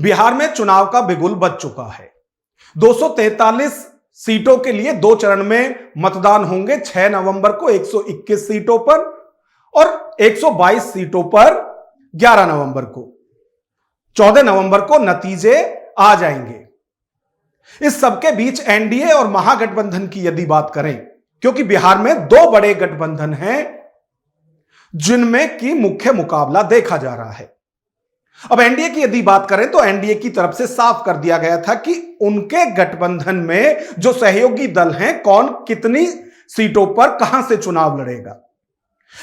बिहार में चुनाव का बिगुल बज चुका है। 243 सीटों के लिए 2 चरण में मतदान होंगे। 6 नवंबर को 121 सीटों पर और 122 सीटों पर 11 नवंबर को। 14 नवंबर को नतीजे आ जाएंगे। इस सबके बीच एनडीए और महागठबंधन की यदि बात करें, क्योंकि बिहार में 2 बड़े गठबंधन हैं जिनमें की मुख्य मुकाबला देखा जा रहा है। अब एनडीए की यदि बात करें तो एनडीए की तरफ से साफ कर दिया गया था कि उनके गठबंधन में जो सहयोगी दल हैं, कौन कितनी सीटों पर कहां से चुनाव लड़ेगा।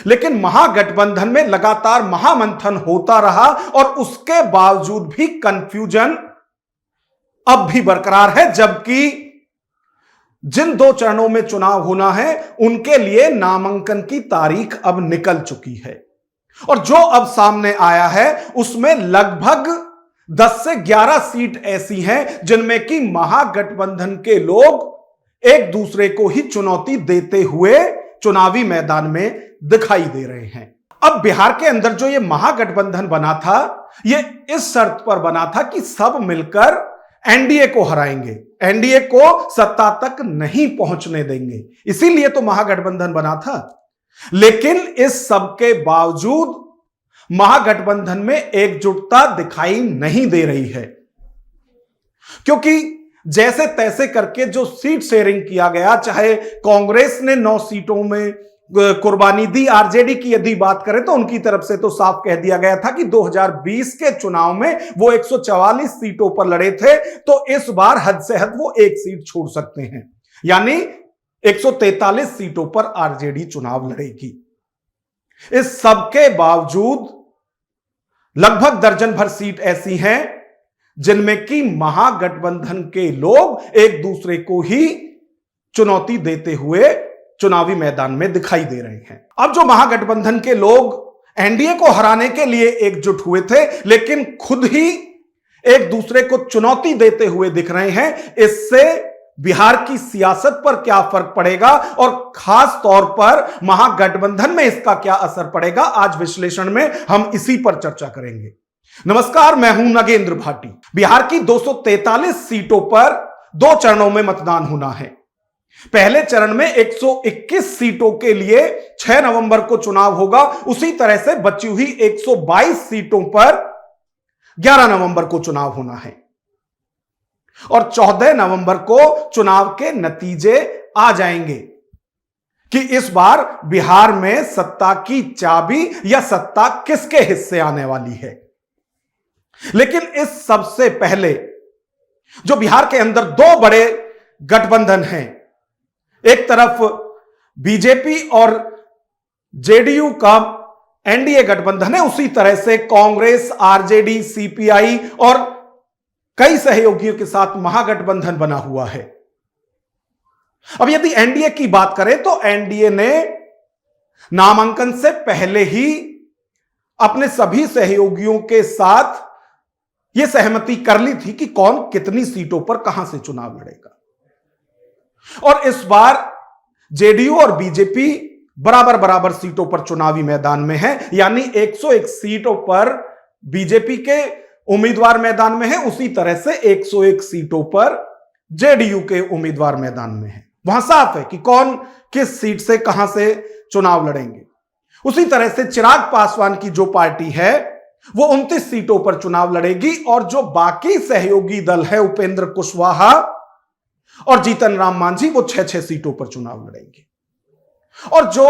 लेकिन महागठबंधन में लगातार महामंथन होता रहा और उसके बावजूद भी कंफ्यूजन अब भी बरकरार है, जबकि जिन 2 चरणों में चुनाव होना है उनके लिए नामांकन की तारीख अब निकल चुकी है। और जो अब सामने आया है उसमें लगभग 10 से 11 सीट ऐसी हैं जिनमें कि महागठबंधन के लोग एक दूसरे को ही चुनौती देते हुए चुनावी मैदान में दिखाई दे रहे हैं। अब बिहार के अंदर जो ये महागठबंधन बना था, ये इस शर्त पर बना था कि सब मिलकर एनडीए को हराएंगे, एनडीए को सत्ता तक नहीं पहुंचने देंगे, इसीलिए तो महागठबंधन बना था। लेकिन इस सब के बावजूद महागठबंधन में एकजुटता दिखाई नहीं दे रही है, क्योंकि जैसे तैसे करके जो सीट शेयरिंग किया गया, चाहे कांग्रेस ने 9 सीटों में कुर्बानी दी, आरजेडी की यदि बात करें तो उनकी तरफ से तो साफ कह दिया गया था कि 2020 के चुनाव में वो 144 सीटों पर लड़े थे, तो इस बार हद से हद वो 1 सीट छोड़ सकते हैं, यानी 143 सीटों पर आरजेडी चुनाव लड़ेगी। इस सबके बावजूद लगभग दर्जन भर सीट ऐसी हैं जिनमें कि महागठबंधन के लोग एक दूसरे को ही चुनौती देते हुए चुनावी मैदान में दिखाई दे रहे हैं। अब जो महागठबंधन के लोग एनडीए को हराने के लिए एकजुट हुए थे, लेकिन खुद ही एक दूसरे को चुनौती देते हुए दिख रहे हैं, इससे बिहार की सियासत पर क्या फर्क पड़ेगा और खास तौर पर महागठबंधन में इसका क्या असर पड़ेगा, आज विश्लेषण में हम इसी पर चर्चा करेंगे। नमस्कार, मैं हूं नगेंद्र भाटी। बिहार की 243 सीटों पर 2 चरणों में मतदान होना है। पहले चरण में 121 सीटों के लिए 6 नवंबर को चुनाव होगा। उसी तरह से बची हुई 122 सीटों पर 11 नवंबर को चुनाव होना है और 14 नवंबर को चुनाव के नतीजे आ जाएंगे कि इस बार बिहार में सत्ता की चाबी या सत्ता किसके हिस्से आने वाली है। लेकिन इस सबसे पहले जो बिहार के अंदर 2 बड़े गठबंधन हैं, एक तरफ बीजेपी और जेडीयू का एनडीए गठबंधन है, उसी तरह से कांग्रेस, आरजेडी, सीपीआई और कई सहयोगियों के साथ महागठबंधन बना हुआ है। अब यदि एनडीए की बात करें तो एनडीए ने नामांकन से पहले ही अपने सभी सहयोगियों के साथ यह सहमति कर ली थी कि कौन कितनी सीटों पर कहां से चुनाव लड़ेगा। और इस बार जेडीयू और बीजेपी बराबर बराबर सीटों पर चुनावी मैदान में है, यानी 101 सीटों पर बीजेपी के उम्मीदवार मैदान में है, उसी तरह से 101 सीटों पर जेडीयू के उम्मीदवार मैदान में है। वहां साफ है कि कौन किस सीट से कहां से चुनाव लड़ेंगे। उसी तरह से चिराग पासवान की जो पार्टी है वो 29 सीटों पर चुनाव लड़ेगी और जो बाकी सहयोगी दल है, उपेंद्र कुशवाहा और जीतन राम मांझी, वो 6-6 सीटों पर चुनाव लड़ेंगे। और जो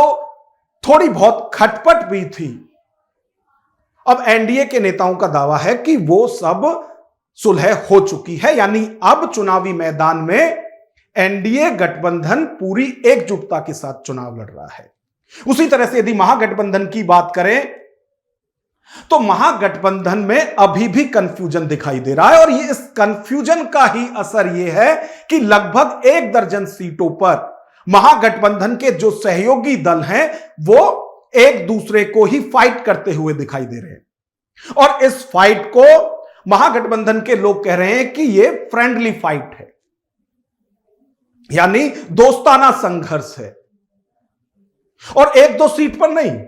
थोड़ी बहुत खटपट भी थी, अब एनडीए के नेताओं का दावा है कि वो सब सुलह हो चुकी है, यानी अब चुनावी मैदान में एनडीए गठबंधन पूरी एकजुटता के साथ चुनाव लड़ रहा है। उसी तरह से यदि महागठबंधन की बात करें तो महागठबंधन में अभी भी कंफ्यूजन दिखाई दे रहा है और ये इस कंफ्यूजन का ही असर ये है कि लगभग 1 दर्जन सीटों पर महागठबंधन के जो सहयोगी दल हैं वो एक दूसरे को ही फाइट करते हुए दिखाई दे रहे हैं और इस फाइट को महागठबंधन के लोग कह रहे हैं कि ये फ्रेंडली फाइट है, यानी दोस्ताना संघर्ष है। और 1-2 सीट पर नहीं,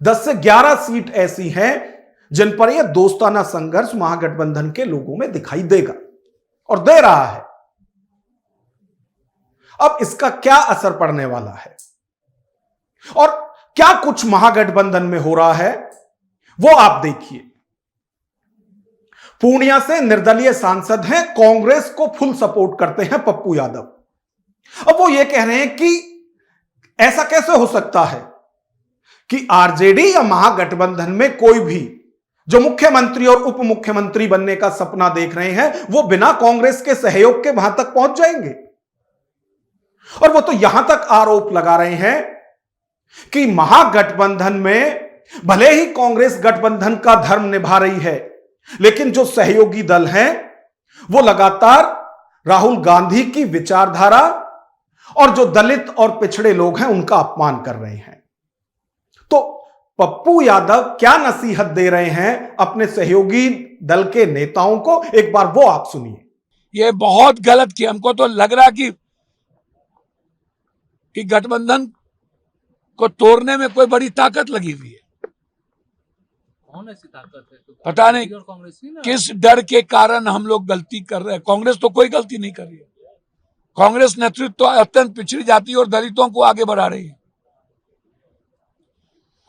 10 से 11 सीट ऐसी हैं जिन पर यह दोस्ताना संघर्ष महागठबंधन के लोगों में दिखाई देगा और दे रहा है। अब इसका क्या असर पड़ने वाला है और क्या कुछ महागठबंधन में हो रहा है वो आप देखिए। पूर्णिया से निर्दलीय सांसद हैं, कांग्रेस को फुल सपोर्ट करते हैं पप्पू यादव। अब वो ये कह रहे हैं कि ऐसा कैसे हो सकता है कि आरजेडी या महागठबंधन में कोई भी जो मुख्यमंत्री और उप मुख्यमंत्री बनने का सपना देख रहे हैं वो बिना कांग्रेस के सहयोग के वहां तक पहुंच जाएंगे। और वो तो यहां तक आरोप लगा रहे हैं कि महागठबंधन में भले ही कांग्रेस गठबंधन का धर्म निभा रही है, लेकिन जो सहयोगी दल हैं वो लगातार राहुल गांधी की विचारधारा और जो दलित और पिछड़े लोग हैं उनका अपमान कर रहे हैं। तो पप्पू यादव क्या नसीहत दे रहे हैं अपने सहयोगी दल के नेताओं को, एक बार वो आप सुनिए। ये बहुत गलत किया। हमको तो लग रहा कि गठबंधन को तोड़ने में कोई बड़ी ताकत लगी हुई है। कौन ऐसी ताकत है? तो पता नहीं और कांग्रेस ही ना। किस डर के कारण हम लोग गलती कर रहे हैं। कांग्रेस तो कोई गलती नहीं कर रही है। कांग्रेस नेतृत्व तो अत्यंत पिछड़ी जाति और दलितों को आगे बढ़ा रही है।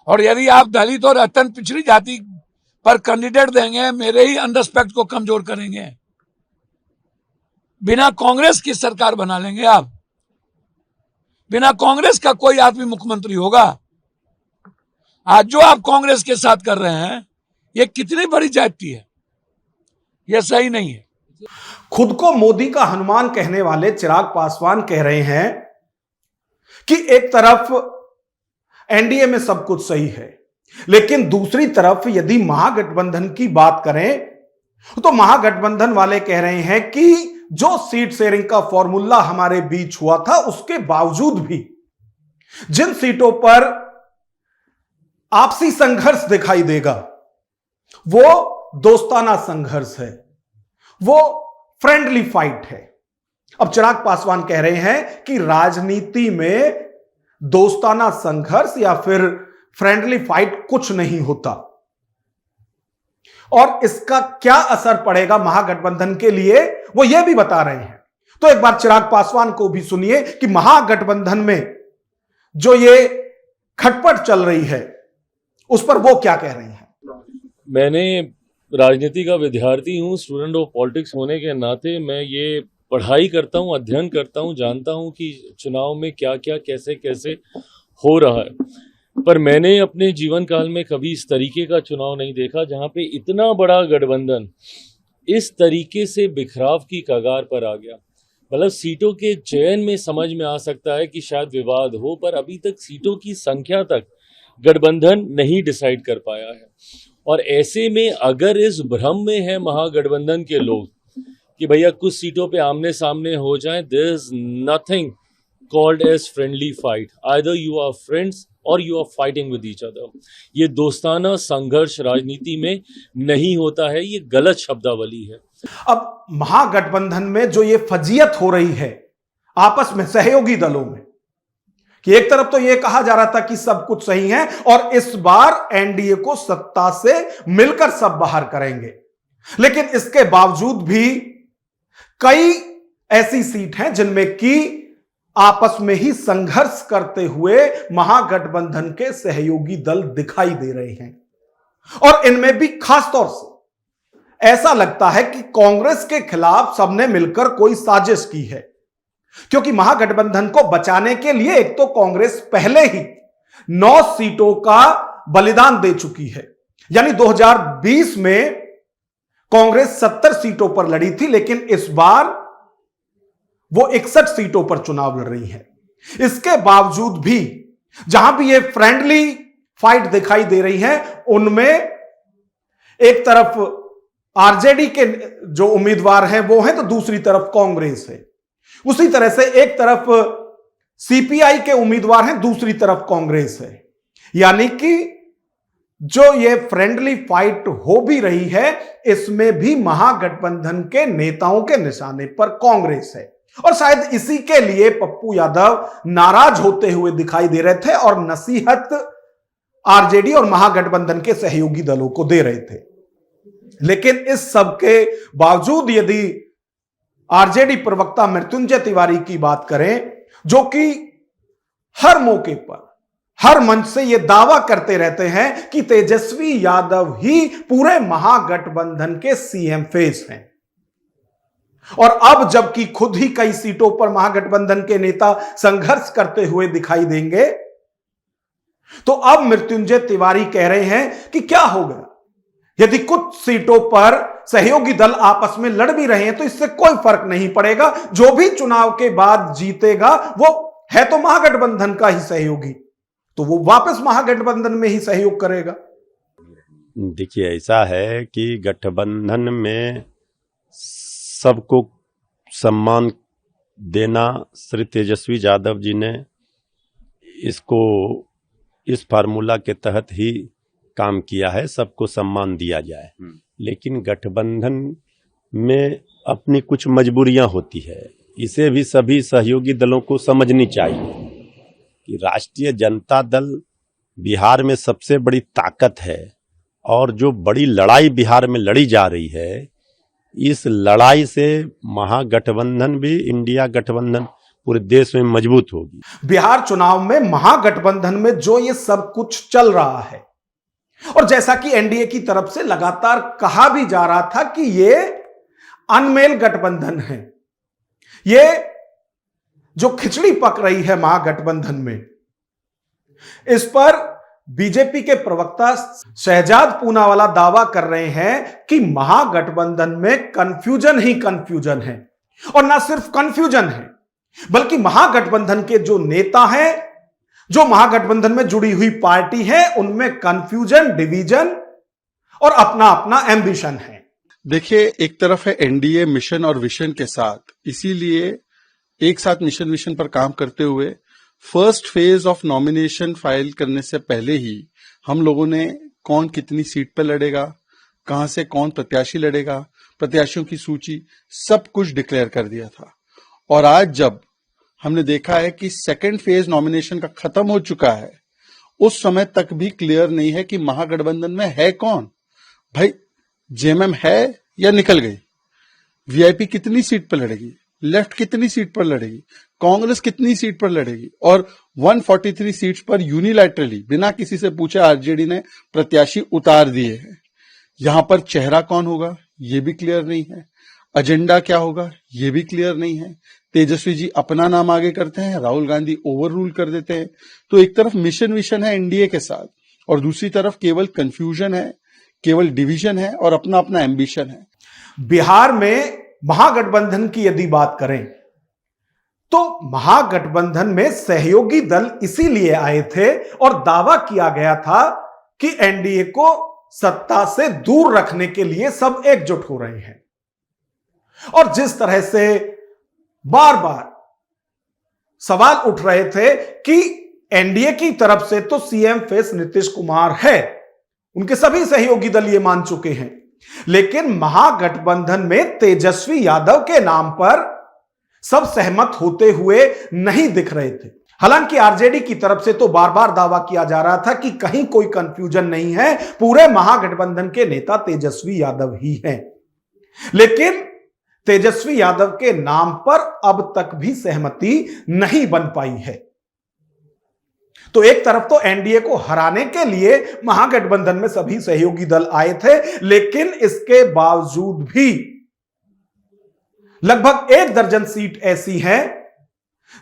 और यदि आप दलित और अत्यंत पिछड़ी जाति पर कैंडिडेट देंगे, मेरे ही अनरिस्पेक्ट को कमजोर करेंगे। बिना कांग्रेस की सरकार बना लेंगे आप। बिना कांग्रेस का कोई आदमी मुख्यमंत्री होगा। आज जो आप कांग्रेस के साथ कर रहे हैं ये कितनी बड़ी जाति है, ये सही नहीं है। खुद को मोदी का हनुमान कहने वाले चिराग पासवान कह रहे हैं कि एक तरफ एनडीए में सब कुछ सही है, लेकिन दूसरी तरफ यदि महागठबंधन की बात करें तो महागठबंधन वाले कह रहे हैं कि जो सीट शेयरिंग का फॉर्मूला हमारे बीच हुआ था उसके बावजूद भी जिन सीटों पर आपसी संघर्ष दिखाई देगा वो दोस्ताना संघर्ष है, वो फ्रेंडली फाइट है। अब चिराग पासवान कह रहे हैं कि राजनीति में दोस्ताना संघर्ष या फिर फ्रेंडली फाइट कुछ नहीं होता और इसका क्या असर पड़ेगा महागठबंधन के लिए वो ये भी बता रहे हैं। तो एक बार चिराग पासवान को भी सुनिए कि महागठबंधन में जो ये खटपट चल रही है उस पर वो क्या कह रहे हैं। मैंने राजनीति का विद्यार्थी हूँ, स्टूडेंट ऑफ पॉलिटिक्स होने के नाते मैं ये पढ़ाई करता हूँ, अध्ययन करता हूँ, जानता हूँ कि चुनाव में क्या क्या कैसे कैसे हो रहा है। पर मैंने अपने जीवन काल में कभी इस तरीके का चुनाव नहीं देखा जहाँ पे इतना बड़ा गठबंधन इस तरीके से बिखराव की कगार पर आ गया। मतलब सीटों के चयन में समझ में आ सकता है कि शायद विवाद हो, पर अभी तक सीटों की संख्या तक गठबंधन नहीं डिसाइड कर पाया है। और ऐसे में अगर इस भ्रम में है महागठबंधन के लोग कि भैया कुछ सीटों पे आमने सामने हो जाएं, there is nothing called as friendly fight, either you are friends or you are fighting with each other. ये दोस्ताना संघर्ष राजनीति में नहीं होता है, ये गलत शब्दावली है। अब महागठबंधन में जो ये फजीयत हो रही है आपस में सहयोगी दलों में कि एक तरफ तो ये कहा जा रहा था कि सब कुछ सही है और इस बार एनडीए को सत्ता से मिलकर सब बाहर करेंगे, लेकिन इसके बावजूद भी कई ऐसी सीट हैं जिनमें कि आपस में ही संघर्ष करते हुए महागठबंधन के सहयोगी दल दिखाई दे रहे हैं। और इनमें भी खास तौर से ऐसा लगता है कि कांग्रेस के खिलाफ सबने मिलकर कोई साजिश की है, क्योंकि महागठबंधन को बचाने के लिए एक तो कांग्रेस पहले ही 9 सीटों का बलिदान दे चुकी है। यानी 2020 में कांग्रेस 70 सीटों पर लड़ी थी, लेकिन इस बार वो 61 सीटों पर चुनाव लड़ रही है। इसके बावजूद भी जहां भी ये फ्रेंडली फाइट दिखाई दे रही है उनमें एक तरफ आरजेडी के जो उम्मीदवार हैं वो हैं, तो दूसरी तरफ कांग्रेस है। उसी तरह से एक तरफ सीपीआई के उम्मीदवार हैं, दूसरी तरफ कांग्रेस है। यानी कि जो ये फ्रेंडली फाइट हो भी रही है इसमें भी महागठबंधन के नेताओं के निशाने पर कांग्रेस है। और शायद इसी के लिए पप्पू यादव नाराज होते हुए दिखाई दे रहे थे और नसीहत आरजेडी और महागठबंधन के सहयोगी दलों को दे रहे थे। लेकिन इस सब के बावजूद यदि आरजेडी प्रवक्ता मृत्युंजय तिवारी की बात करें, जो कि हर मौके पर हर मंच से यह दावा करते रहते हैं कि तेजस्वी यादव ही पूरे महागठबंधन के सीएम फेस हैं, और अब जबकि खुद ही कई सीटों पर महागठबंधन के नेता संघर्ष करते हुए दिखाई देंगे, तो अब मृत्युंजय तिवारी कह रहे हैं कि क्या होगा यदि कुछ सीटों पर सहयोगी दल आपस में लड़ भी रहे हैं तो इससे कोई फर्क नहीं पड़ेगा, जो भी चुनाव के बाद जीतेगा वो है तो महागठबंधन का ही सहयोगी, तो वो वापस महागठबंधन में ही सहयोग करेगा। देखिए, ऐसा है कि गठबंधन में सबको सम्मान देना, श्री तेजस्वी यादव जी ने इसको इस फार्मूला के तहत ही काम किया है, सबको सम्मान दिया जाए। लेकिन गठबंधन में अपनी कुछ मजबूरियां होती है, इसे भी सभी सहयोगी दलों को समझनी चाहिए कि राष्ट्रीय जनता दल बिहार में सबसे बड़ी ताकत है, और जो बड़ी लड़ाई बिहार में लड़ी जा रही है, इस लड़ाई से महागठबंधन भी, इंडिया गठबंधन पूरे देश में मजबूत होगी। बिहार चुनाव में महागठबंधन में जो ये सब कुछ चल रहा है, और जैसा कि एनडीए की तरफ से लगातार कहा भी जा रहा था कि ये अनमेल गठबंधन है, ये जो खिचड़ी पक रही है महागठबंधन में, इस पर बीजेपी के प्रवक्ता शहजाद पूनावाला दावा कर रहे हैं कि महागठबंधन में कंफ्यूजन ही कंफ्यूजन है, और ना सिर्फ कंफ्यूजन है बल्कि महागठबंधन के जो नेता हैं, जो महागठबंधन में जुड़ी हुई पार्टी है, उनमें कंफ्यूजन, डिवीजन और अपना अपना एम्बिशन है। देखिए, एक तरफ है एनडीए मिशन और विजन के साथ, इसीलिए एक साथ मिशन विजन पर काम करते हुए first phase of nomination file करने से पहले ही हम लोगों ने कौन कितनी सीट पर लड़ेगा, कहां से कौन प्रत्याशी लड़ेगा, प्रत्याशियों की सूची, सब कुछ डिक्लेयर कर दिया था। और आज जब हमने देखा है कि सेकेंड फेज नॉमिनेशन का खत्म हो चुका है, उस समय तक भी क्लियर नहीं है कि महागठबंधन में है कौन। भाई, जेएमएम है या निकल गई, वीआईपी कितनी सीट पर लड़ेगी, लेफ्ट कितनी सीट पर लड़ेगी, कांग्रेस कितनी सीट पर लड़ेगी, और 143 सीट्स पर यूनिलैटरली बिना किसी से पूछे आरजेडी ने प्रत्याशी उतार दिए हैं। यहां पर चेहरा कौन होगा ये भी क्लियर नहीं है, एजेंडा क्या होगा ये भी क्लियर नहीं है। तेजस्वी जी अपना नाम आगे करते हैं, राहुल गांधी ओवर रूल कर देते हैं। तो एक तरफ मिशन विशन है एनडीए के साथ, और दूसरी तरफ केवल कंफ्यूजन है, केवल डिवीजन है और अपना अपना एम्बिशन है। बिहार में महागठबंधन की यदि बात करें तो महागठबंधन में सहयोगी दल इसीलिए आए थे और दावा किया गया था कि एनडीए को सत्ता से दूर रखने के लिए सब एकजुट हो रहे हैं। और जिस तरह से बार बार सवाल उठ रहे थे कि एनडीए की तरफ से तो सीएम फेस नीतीश कुमार है, उनके सभी सहयोगी दल ये मान चुके हैं, लेकिन महागठबंधन में तेजस्वी यादव के नाम पर सब सहमत होते हुए नहीं दिख रहे थे। हालांकि आरजेडी की तरफ से तो बार बार दावा किया जा रहा था कि कहीं कोई कंफ्यूजन नहीं है, पूरे महागठबंधन के नेता तेजस्वी यादव ही हैं। लेकिन तेजस्वी यादव के नाम पर अब तक भी सहमति नहीं बन पाई है। तो एक तरफ तो एनडीए को हराने के लिए महागठबंधन में सभी सहयोगी दल आए थे, लेकिन इसके बावजूद भी लगभग 1 दर्जन सीट ऐसी है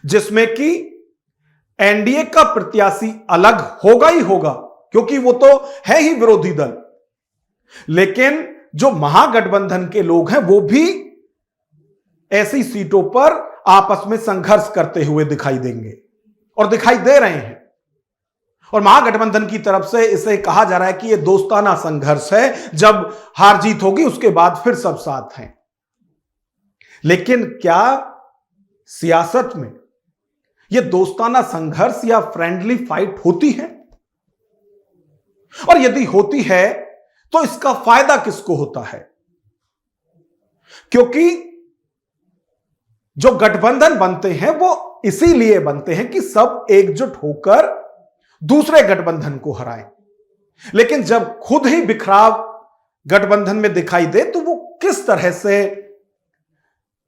जिसमें कि एनडीए का प्रत्याशी अलग होगा ही होगा, क्योंकि वो तो है ही विरोधी दल, लेकिन जो महागठबंधन के लोग हैं वो भी ऐसी सीटों पर आपस में संघर्ष करते हुए दिखाई देंगे और दिखाई दे रहे हैं। और महागठबंधन की तरफ से इसे कहा जा रहा है कि यह दोस्ताना संघर्ष है, जब हार जीत होगी उसके बाद फिर सब साथ हैं। लेकिन क्या सियासत में यह दोस्ताना संघर्ष या फ्रेंडली फाइट होती है? और यदि होती है तो इसका फायदा किसको होता है? क्योंकि जो गठबंधन बनते हैं वो इसीलिए बनते हैं कि सब एकजुट होकर दूसरे गठबंधन को हराएं। लेकिन जब खुद ही बिखराव गठबंधन में दिखाई दे तो वो किस तरह से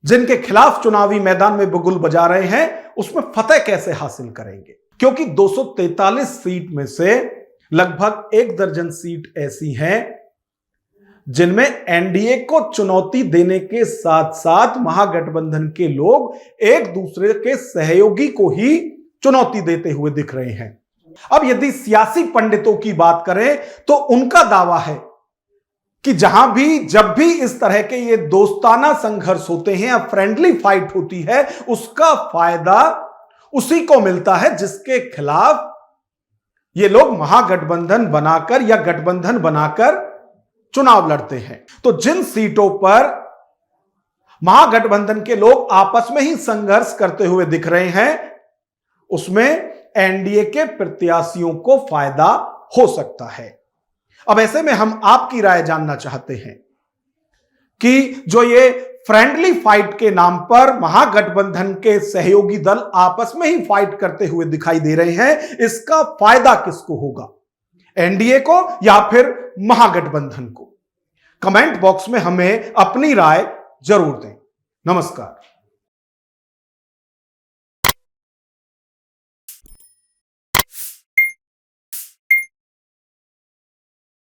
जिनके खिलाफ चुनावी मैदान में बिगुल बजा रहे हैं उसमें फतेह कैसे हासिल करेंगे? क्योंकि 243 सीट में से लगभग 1 दर्जन सीट ऐसी हैं जिनमें एनडीए को चुनौती देने के साथ साथ महागठबंधन के लोग एक दूसरे के सहयोगी को ही चुनौती देते हुए दिख रहे हैं। अब यदि सियासी पंडितों की बात करें तो उनका दावा है कि जहां भी जब भी इस तरह के ये दोस्ताना संघर्ष होते हैं या फ्रेंडली फाइट होती है, उसका फायदा उसी को मिलता है जिसके खिलाफ ये लोग महागठबंधन बनाकर या गठबंधन बनाकर चुनाव लड़ते हैं। तो जिन सीटों पर महागठबंधन के लोग आपस में ही संघर्ष करते हुए दिख रहे हैं, उसमें एनडीए के प्रत्याशियों को फायदा हो सकता है। अब ऐसे में हम आपकी राय जानना चाहते हैं कि जो ये फ्रेंडली फाइट के नाम पर महागठबंधन के सहयोगी दल आपस में ही फाइट करते हुए दिखाई दे रहे हैं, इसका फायदा किसको होगा, एनडीए को या फिर महागठबंधन को? कमेंट बॉक्स में हमें अपनी राय जरूर दें। नमस्कार।